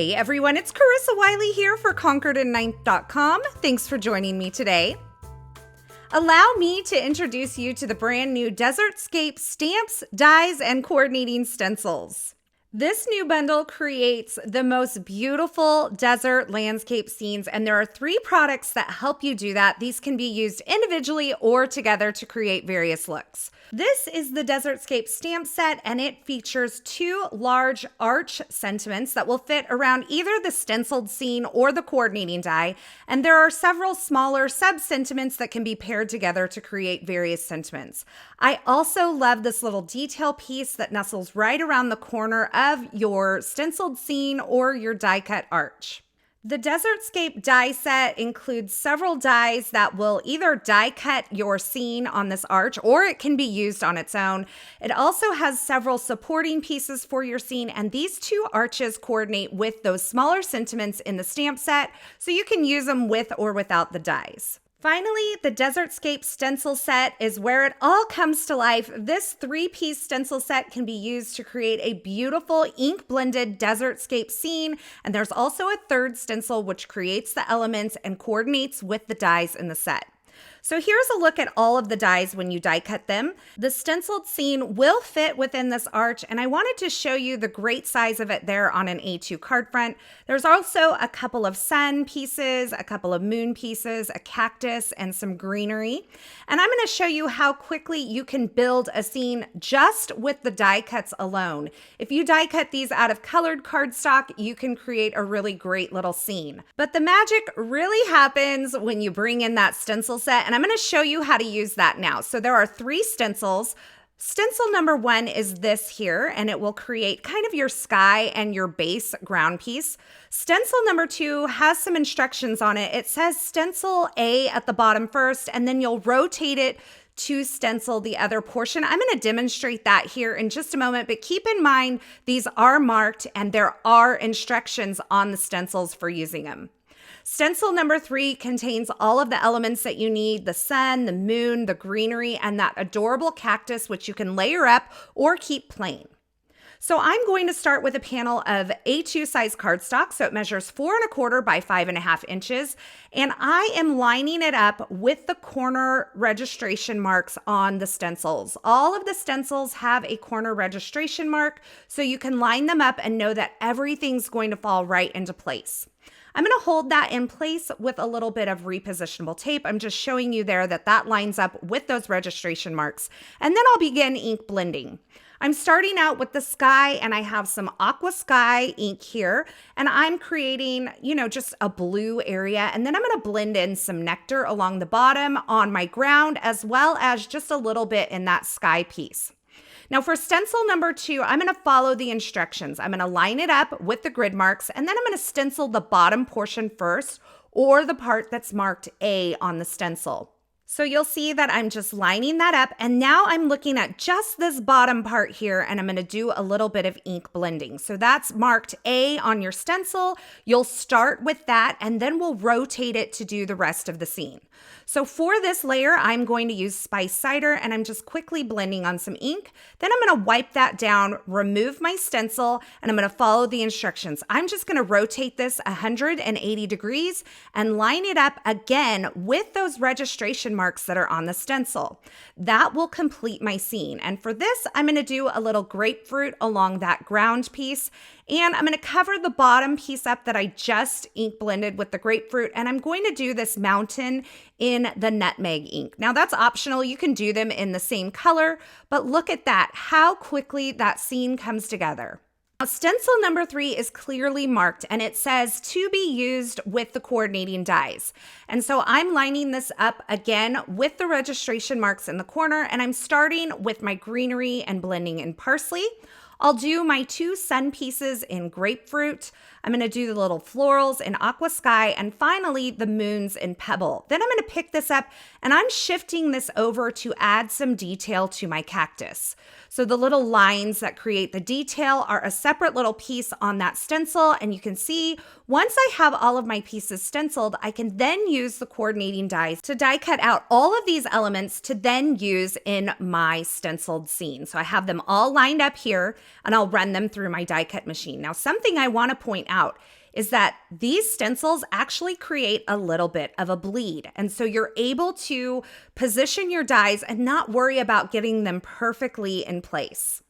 Hey everyone, it's Carissa Wiley here for ConcordandNinth.com. Thanks for joining me today. Allow me to introduce you to the brand new Desertscape Stamps, Dies, and Coordinating Stencils. This new bundle creates the most beautiful desert landscape scenes, and there are 3 products that help you do that. These can be used individually or together to create various looks. This is the Desertscape Stamp Set, and it features 2 large arch sentiments that will fit around either the stenciled scene or the coordinating die, and there are several smaller sub-sentiments that can be paired together to create various sentiments. I also love this little detail piece that nestles right around the corner of your stenciled scene or your die cut arch. The Desertscape die set includes several dies that will either die cut your scene on this arch or it can be used on its own. It also has several supporting pieces for your scene, and these 2 arches coordinate with those smaller sentiments in the stamp set, so you can use them with or without the dies. Finally, the Desertscape Stencil Set is where it all comes to life. This 3-piece stencil set can be used to create a beautiful ink-blended desertscape scene, and there's also a 3rd stencil which creates the elements and coordinates with the dies in the set. So here's a look at all of the dies when you die cut them. The stenciled scene will fit within this arch, and I wanted to show you the great size of it there on an A2 card front. There's also a couple of sun pieces, a couple of moon pieces, a cactus, and some greenery. And I'm going to show you how quickly you can build a scene just with the die cuts alone. If you die cut these out of colored cardstock, you can create a really great little scene. But the magic really happens when you bring in that stencil set, and I'm going to show you how to use that now. So there are 3 stencils. Stencil number 1 is this here, and it will create kind of your sky and your base ground piece. Stencil number 2 has some instructions on it. It says stencil A at the bottom first, and then you'll rotate it to stencil the other portion. I'm going to demonstrate that here in just a moment, but keep in mind these are marked and there are instructions on the stencils for using them. Stencil number 3 contains all of the elements that you need: the sun, the moon, the greenery, and that adorable cactus, which you can layer up or keep plain. So I'm going to start with a panel of A2 size cardstock. So it measures 4 1/4 by 5 1/2 inches. And I am lining it up with the corner registration marks on the stencils. All of the stencils have a corner registration mark, so you can line them up and know that everything's going to fall right into place. I'm going to hold that in place with a little bit of repositionable tape. I'm just showing you there that that lines up with those registration marks. And then I'll begin ink blending. I'm starting out with the sky, and I have some aqua sky ink here, and I'm creating, just a blue area. And then I'm going to blend in some nectar along the bottom on my ground, as well as just a little bit in that sky piece. Now for stencil number 2, I'm going to follow the instructions. I'm going to line it up with the grid marks, and then I'm going to stencil the bottom portion first, or the part that's marked A on the stencil. So you'll see that I'm just lining that up, and now I'm looking at just this bottom part here, and I'm going to do a little bit of ink blending. So that's marked A on your stencil. You'll start with that, and then we'll rotate it to do the rest of the scene. So for this layer, I'm going to use spice cider, and I'm just quickly blending on some ink. Then I'm going to wipe that down, remove my stencil, and I'm going to follow the instructions. I'm just going to rotate this 180 degrees and line it up again with those registration marks that are on the stencil. That will complete my scene. And for this, I'm going to do a little grapefruit along that ground piece, and I'm going to cover the bottom piece up that I just ink blended with the grapefruit, and I'm going to do this mountain in the nutmeg ink. Now that's optional. You can do them in the same color, but look at that, how quickly that scene comes together. Now, stencil number 3 is clearly marked, and it says to be used with the coordinating dies. And so I'm lining this up again with the registration marks in the corner, and I'm starting with my greenery and blending in parsley. I'll do my 2 sun pieces in grapefruit. I'm going to do the little florals in aqua sky, and finally the moons in pebble. Then I'm going to pick this up, and I'm shifting this over to add some detail to my cactus. So the little lines that create the detail are a separate little piece on that stencil, and you can see once I have all of my pieces stenciled, I can then use the coordinating dies to die cut out all of these elements to then use in my stenciled scene. So I have them all lined up here, and I'll run them through my die cut machine. Now, something I want to point out is that these stencils actually create a little bit of a bleed. And so you're able to position your dies and not worry about getting them perfectly in place.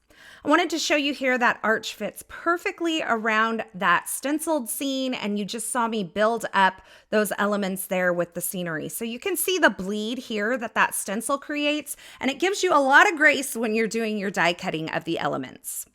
I wanted to show you here that arch fits perfectly around that stenciled scene, and you just saw me build up those elements there with the scenery. So you can see the bleed here that stencil creates, and it gives you a lot of grace when you're doing your die cutting of the elements.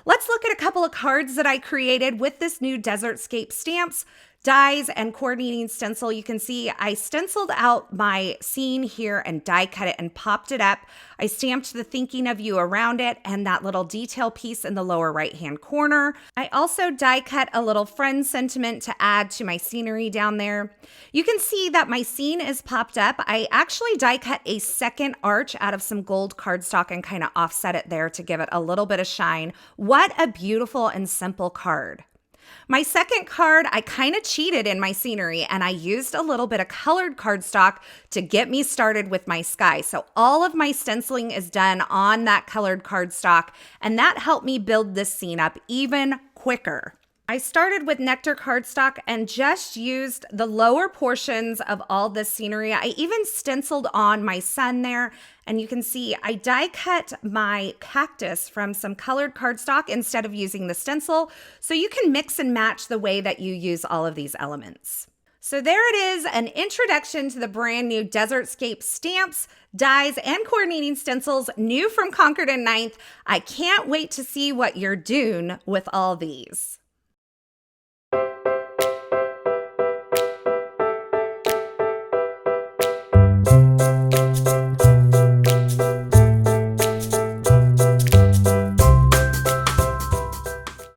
Let's look at a couple of cards that I created with this new Desertscape Stamps, Dies, and Coordinating Stencil. You can see I stenciled out my scene here and die cut it and popped it up. I stamped the thinking of you around it and that little detail piece in the lower right-hand corner. I also die cut a little friend sentiment to add to my scenery down there. You can see that my scene is popped up. I actually die cut a second arch out of some gold cardstock and kind of offset it there to give it a little bit of shine. What a beautiful and simple card. My second card, I kind of cheated in my scenery and I used a little bit of colored cardstock to get me started with my sky. So all of my stenciling is done on that colored cardstock, and that helped me build this scene up even quicker. I started with nectar cardstock and just used the lower portions of all this scenery. I even stenciled on my sun there, and you can see I die cut my cactus from some colored cardstock instead of using the stencil, so you can mix and match the way that you use all of these elements. So there it is, an introduction to the brand new Desertscape Stamps, Dies, and Coordinating Stencils, new from Concord and 9th. I can't wait to see what you're doing with all these.